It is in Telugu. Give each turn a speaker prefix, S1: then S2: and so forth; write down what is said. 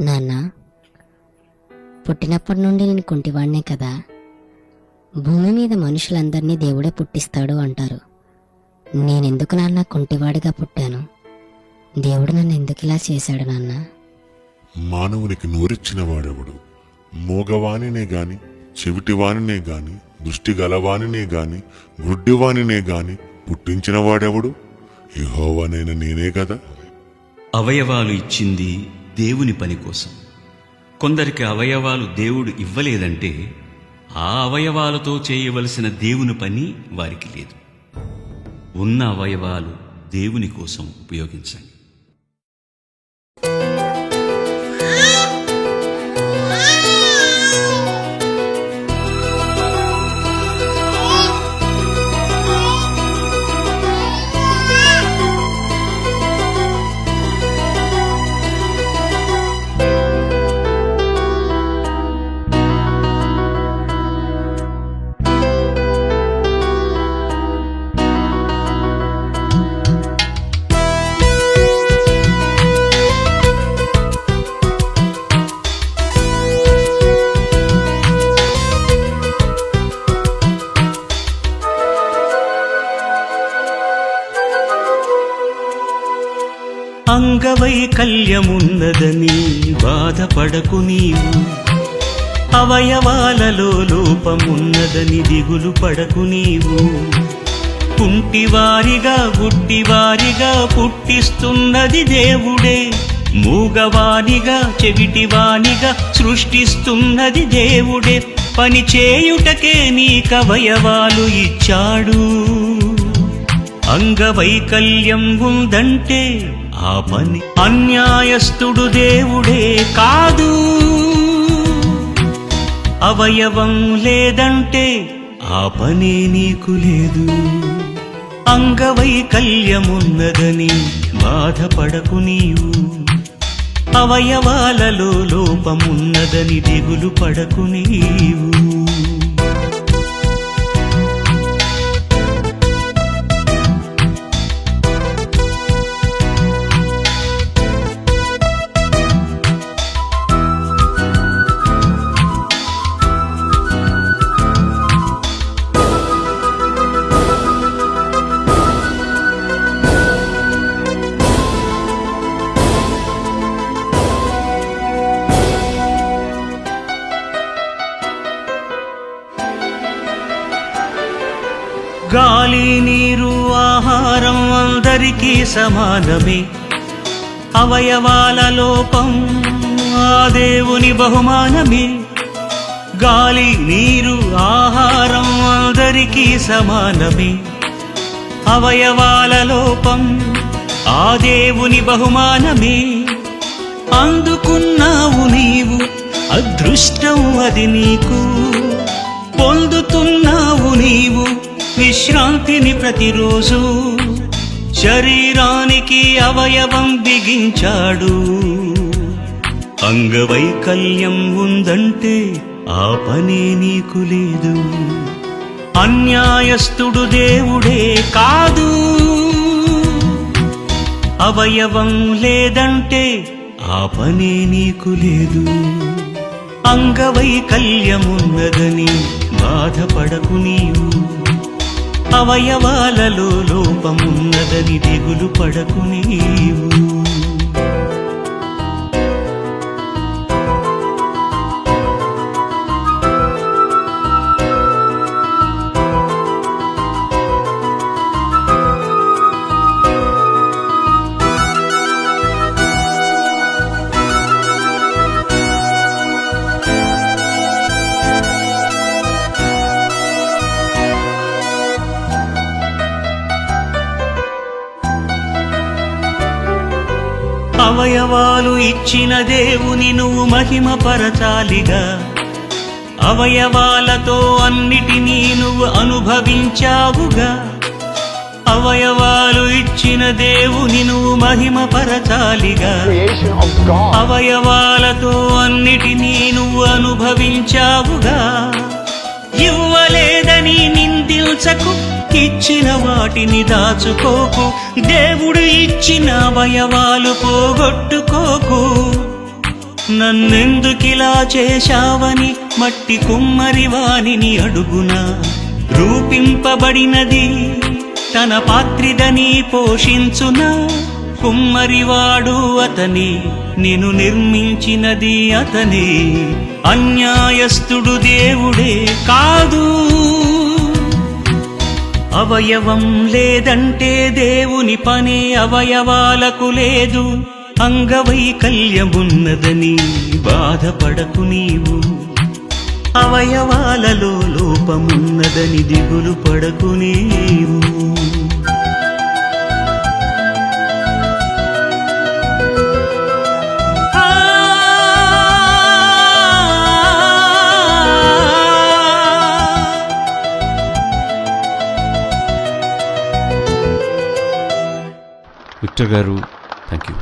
S1: నాన్న, పుట్టినప్పటి నుండి నేను కుంటివాడినే కదా. భూమి మీద మనుషులందరినీ దేవుడే పుట్టిస్తాడు అంటారు. నేనెందుకు నాన్న కుంటివాడిగా పుట్టాను? దేవుడు నన్ను ఎందుకు ఇలా చేశాడు నాన్న?
S2: మానవునికి నోరిచ్చిన వాడెవడు? మోగవానినే గాని, చెవిటివానినే గాని, దృష్టి గలవానినే గాని, గుడ్డివానినే గాని పుట్టించిన వాడెవడు? యెహోవానైన నేనే కదా.
S3: అవయవాలు ఇచ్చింది దేవుని పని కోసం. కొందరికి అవయవాలు దేవుడు ఇవ్వలేదంటే ఆ అవయవాలతో చేయవలసిన దేవుని పని వారికి లేదు. ఉన్న అవయవాలు దేవుని కోసం ఉపయోగించండి. అంగవైకల్యమున్నదని బాధపడకు నీవు, అవయవాలలో లోపమున్నదని దిగులు పడకు నీవు. కుంటివారిగా గుడ్డివారిగా పుట్టిస్తున్నది దేవుడే, మూగవానిగా చెవిటివానిగా సృష్టిస్తున్నది దేవుడే. పని చేయుటకే నీకవయవాలు ఇచ్చాడు. అంగవైకల్యం ఉందంటే ఆ పని అన్యాయస్తుడు దేవుడే కాదు. అవయవం లేదంటే ఆ పనే నీకు లేదు. అంగవైకల్యమున్నదని బాధపడకు నీవు, అవయవాలలో లోపమున్నదని దిగులు పడకు నీవు. గాలి నీరు ఆహారం అందరికీ సమానమే. అవయవాల లోపం ఆ దేవుని బహుమానమే. గాలి నీరు ఆహారం అందరికీ సమానమే. అవయవాల లోపం ఆ దేవుని బహుమానమే. అందుకున్నావు నీవు, అదృష్టం అది నీకు. పొందుతున్నావు నీవు విశ్రాంతిని ప్రతిరోజు. శరీరానికి అవయవం బిగించాడు. అంగవైకల్యం ఉందంటే ఆ పనే నీకు లేదు. అన్యాయస్తుడు దేవుడే కాదు. అవయవం లేదంటే ఆ పనే నీకు లేదు. అంగవైకల్యమున్నదని బాధపడకు నీవు, అవయవాలలో లోపమున్నదని దిగులు పడకు నీవు. అవయవాలు ఇచ్చిన దేవుని నువ్వు మహిమపరచాలిగా. అవయవాలతో అన్నిటినీ నువ్వు అనుభవించావుగా. అవయవాలు ఇచ్చిన దేవుని నువ్వు మహిమపరచాలిగా. అవయవాలతో అన్నిటినీ నువ్వు అనుభవించావుగా. ఇవ్వలేదని నిందించకు, ఇచ్చిన వాటిని దాచుకోకు. దేవుడు ఇచ్చిన అవయవాలు పోగొట్టుకోకు. నన్నెందుకిలా చేశావని మట్టి కుమ్మరి వానిని అడుగునా. రూపింపబడినది తన పాత్రిదని పోషించునా. కుమ్మరివాడు అతని, నిన్ను నిర్మించినది అతనే. అన్యాయస్తుడు దేవుడే కాదు. అవయవం లేదంటే దేవుని పనే అవయవాలకు లేదు. అంగవైకల్యమున్నదని బాధపడకు నీవు. అవయవాలలో లోపమున్నదని దిగులు పడకు నీవు.
S4: విక్టర్ గారు, థ్యాంక్ యూ.